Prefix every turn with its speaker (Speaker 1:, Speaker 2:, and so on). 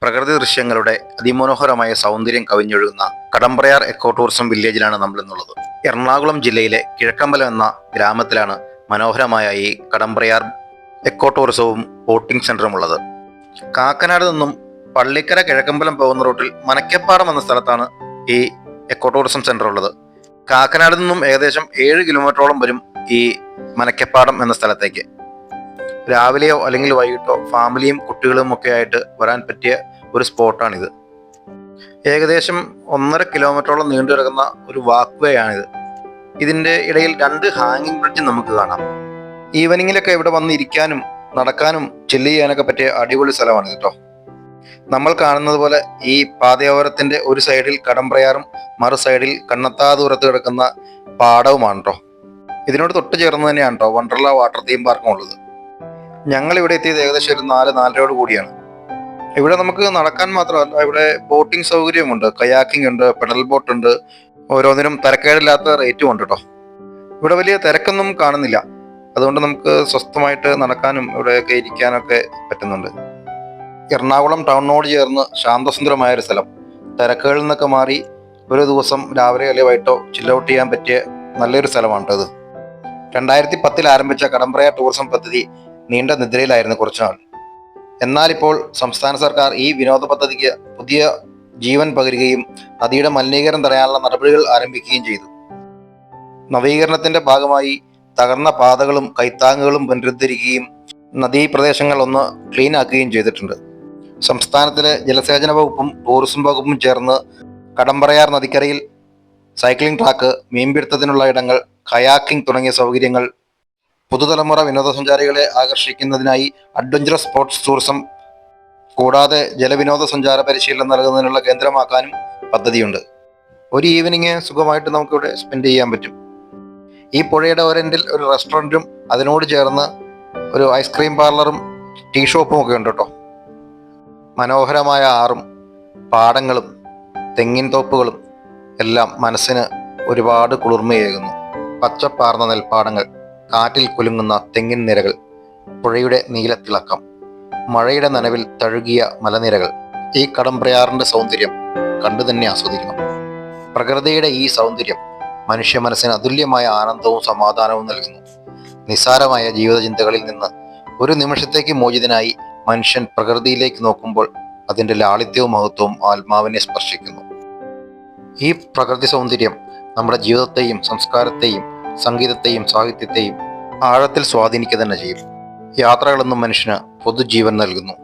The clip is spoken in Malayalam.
Speaker 1: പ്രകൃതി ദൃശ്യങ്ങളുടെ അതിമനോഹരമായ സൗന്ദര്യം കവിഞ്ഞൊഴുകുന്ന കടമ്പ്രയാർ എക്കോ ടൂറിസം വില്ലേജിലാണ് നമ്മൾ ഇന്നുള്ളത്. എറണാകുളം ജില്ലയിലെ കിഴക്കമ്പലം എന്ന ഗ്രാമത്തിലാണ് മനോഹരമായ ഈ കടമ്പ്രയാർ എക്കോ ടൂറിസവും ബോട്ടിംഗ് സെന്ററും ഉള്ളത്. കാക്കനാട് നിന്നും പള്ളിക്കര കിഴക്കമ്പലം പോകുന്ന റൂട്ടിൽ മനക്കപ്പാടം എന്ന സ്ഥലത്താണ് ഈ എക്കോ ടൂറിസം സെന്റർ ഉള്ളത്. കാക്കനാട് നിന്നും ഏകദേശം 7 കിലോമീറ്ററോളം വരും ഈ മനക്കപ്പാടം എന്ന സ്ഥലത്തേക്ക്. രാവിലെയോ അല്ലെങ്കിൽ വൈകിട്ടോ ഫാമിലിയും കുട്ടികളും ഒക്കെ ആയിട്ട് വരാൻ പറ്റിയ ഒരു സ്പോട്ടാണിത്. ഏകദേശം 1.5 കിലോമീറ്ററോളം നീണ്ടു കിടക്കുന്ന ഒരു വാക്ക് വേ ആണിത്. ഇതിൻ്റെ ഇടയിൽ 2 ഹാങ്ങിങ് ബ്രിഡ്ജ് നമുക്ക് കാണാം. ഈവനിങ്ങിലൊക്കെ ഇവിടെ വന്നിരിക്കാനും നടക്കാനും ചില്ല് ചെയ്യാനൊക്കെ പറ്റിയ അടിപൊളി സ്ഥലമാണ് കേട്ടോ. നമ്മൾ കാണുന്നത് പോലെ ഈ പാതയോരത്തിന്റെ ഒരു സൈഡിൽ കടമ്പ്രയാറും മറു സൈഡിൽ കണ്ണത്താ ദൂരത്ത് കിടക്കുന്ന പാടവുമാണ് കേട്ടോ. ഇതിനോട് തൊട്ട് ചേർന്ന് തന്നെയാണ് കേട്ടോ വണ്ടർല വാട്ടർ തീം പാർക്കും ഉള്ളത്. ഞങ്ങൾ ഇവിടെ എത്തിയത് ഏകദേശം ഒരു 4-4:30 കൂടിയാണ്. ഇവിടെ നമുക്ക് നടക്കാൻ മാത്രമല്ല, ഇവിടെ ബോട്ടിംഗ് സൗകര്യമുണ്ട്, കയാക്കിംഗ് ഉണ്ട്, പെഡൽ ബോട്ട് ഉണ്ട്. ഓരോന്നിനും തരക്കേടില്ലാത്ത റേറ്റും ഉണ്ട് കേട്ടോ. ഇവിടെ വലിയ തിരക്കൊന്നും കാണുന്നില്ല, അതുകൊണ്ട് നമുക്ക് സ്വസ്ഥമായിട്ട് നടക്കാനും ഇവിടെയൊക്കെ ഇരിക്കാനൊക്കെ പറ്റുന്നുണ്ട്. എറണാകുളം ടൗണിനോട് ചേർന്ന് ശാന്തസുന്ദരമായൊരു സ്ഥലം. തിരക്കുകളിൽ നിന്നൊക്കെ മാറി ഒരു ദിവസം രാവിലെ അല്ലെങ്കിൽ വൈകിട്ടോ ചില്ലൗട്ട് ചെയ്യാൻ പറ്റിയ നല്ലൊരു സ്ഥലമാണ് ഇത്. 2010 ആരംഭിച്ച കടമ്പ്രയാർ ടൂറിസം പദ്ധതി നീണ്ട നിദ്രയിലായിരുന്നു കുറച്ചുനാൾ. എന്നാൽ ഇപ്പോൾ സംസ്ഥാന സർക്കാർ ഈ വിനോദ പദ്ധതിക്ക് പുതിയ ജീവൻ പകരുകയും നദിയുടെ മലിനീകരണം തടയാനുള്ള നടപടികൾ ആരംഭിക്കുകയും ചെയ്തു. നവീകരണത്തിന്റെ ഭാഗമായി തകർന്ന പാതകളും കൈത്താങ്ങുകളും പുനരുദ്ധരിക്കുകയും നദീപ്രദേശങ്ങൾ ഒന്ന് ക്ലീൻ ആക്കുകയും ചെയ്തിട്ടുണ്ട്. സംസ്ഥാനത്തിലെ ജലസേചന വകുപ്പും ടൂറിസം വകുപ്പും ചേർന്ന് കടമ്പ്രയാർ നദിക്കരയിൽ സൈക്ലിംഗ് ട്രാക്ക്, മീൻപിടുത്തത്തിനുള്ള ഇടങ്ങൾ, കയാക്കിംഗ് തുടങ്ങിയ സൗകര്യങ്ങൾ, പുതുതലമുറ വിനോദസഞ്ചാരികളെ ആകർഷിക്കുന്നതിനായി അഡ്വഞ്ചറസ് സ്പോർട്സ് ടൂറിസം കൂടാതെ ജലവിനോദസഞ്ചാര പരിശീലനം നൽകുന്നതിനുള്ള കേന്ദ്രമാക്കാനും പദ്ധതിയുണ്ട്. ഒരു ഈവനിങ് സുഖമായിട്ട് നമുക്കിവിടെ സ്പെൻഡ് ചെയ്യാൻ പറ്റും. ഈ പുഴയുടെ ഒരെൻഡിൽ ഒരു റെസ്റ്റോറൻറ്റും അതിനോട് ചേർന്ന് ഒരു ഐസ്ക്രീം പാർലറും ടീ ഷോപ്പും ഒക്കെ ഉണ്ട് കേട്ടോ. മനോഹരമായ ആറും പാടങ്ങളും തെങ്ങിൻ തോപ്പുകളും എല്ലാം മനസ്സിന് ഒരുപാട് കുളിർമയേകുന്നു. പച്ചപ്പാർന്ന നെൽപ്പാടങ്ങൾ, കാറ്റിൽ കുലുങ്ങുന്ന തെങ്ങിൻ നിരകൾ, പുഴയുടെ നീലത്തിളക്കം, മഴയുടെ നനവിൽ തഴുകിയ മലനിരകൾ. ഈ കടമ്പ്രയാറിന്റെ സൗന്ദര്യം കണ്ടു തന്നെ ആസ്വദിക്കണം. പ്രകൃതിയുടെ ഈ സൗന്ദര്യം മനുഷ്യ മനസ്സിന് അതുല്യമായ ആനന്ദവും സമാധാനവും നൽകുന്നു. നിസ്സാരമായ ജീവിത ചിന്തകളിൽ നിന്ന് ഒരു നിമിഷത്തേക്ക് മോചിതനായി മനുഷ്യൻ പ്രകൃതിയിലേക്ക് നോക്കുമ്പോൾ അതിൻ്റെ ലാളിത്യവും മഹത്വവും ആത്മാവിനെ സ്പർശിക്കുന്നു. ഈ പ്രകൃതി സൗന്ദര്യം നമ്മുടെ ജീവിതത്തെയും സംസ്കാരത്തെയും സംഗീതത്തെയും സാഹിത്യത്തെയും ആഴത്തിൽ സ്വാധീനിക്കുക തന്നെ ചെയ്യും. യാത്രകളെന്നും മനുഷ്യന് പൊതുജീവൻ നൽകുന്നു.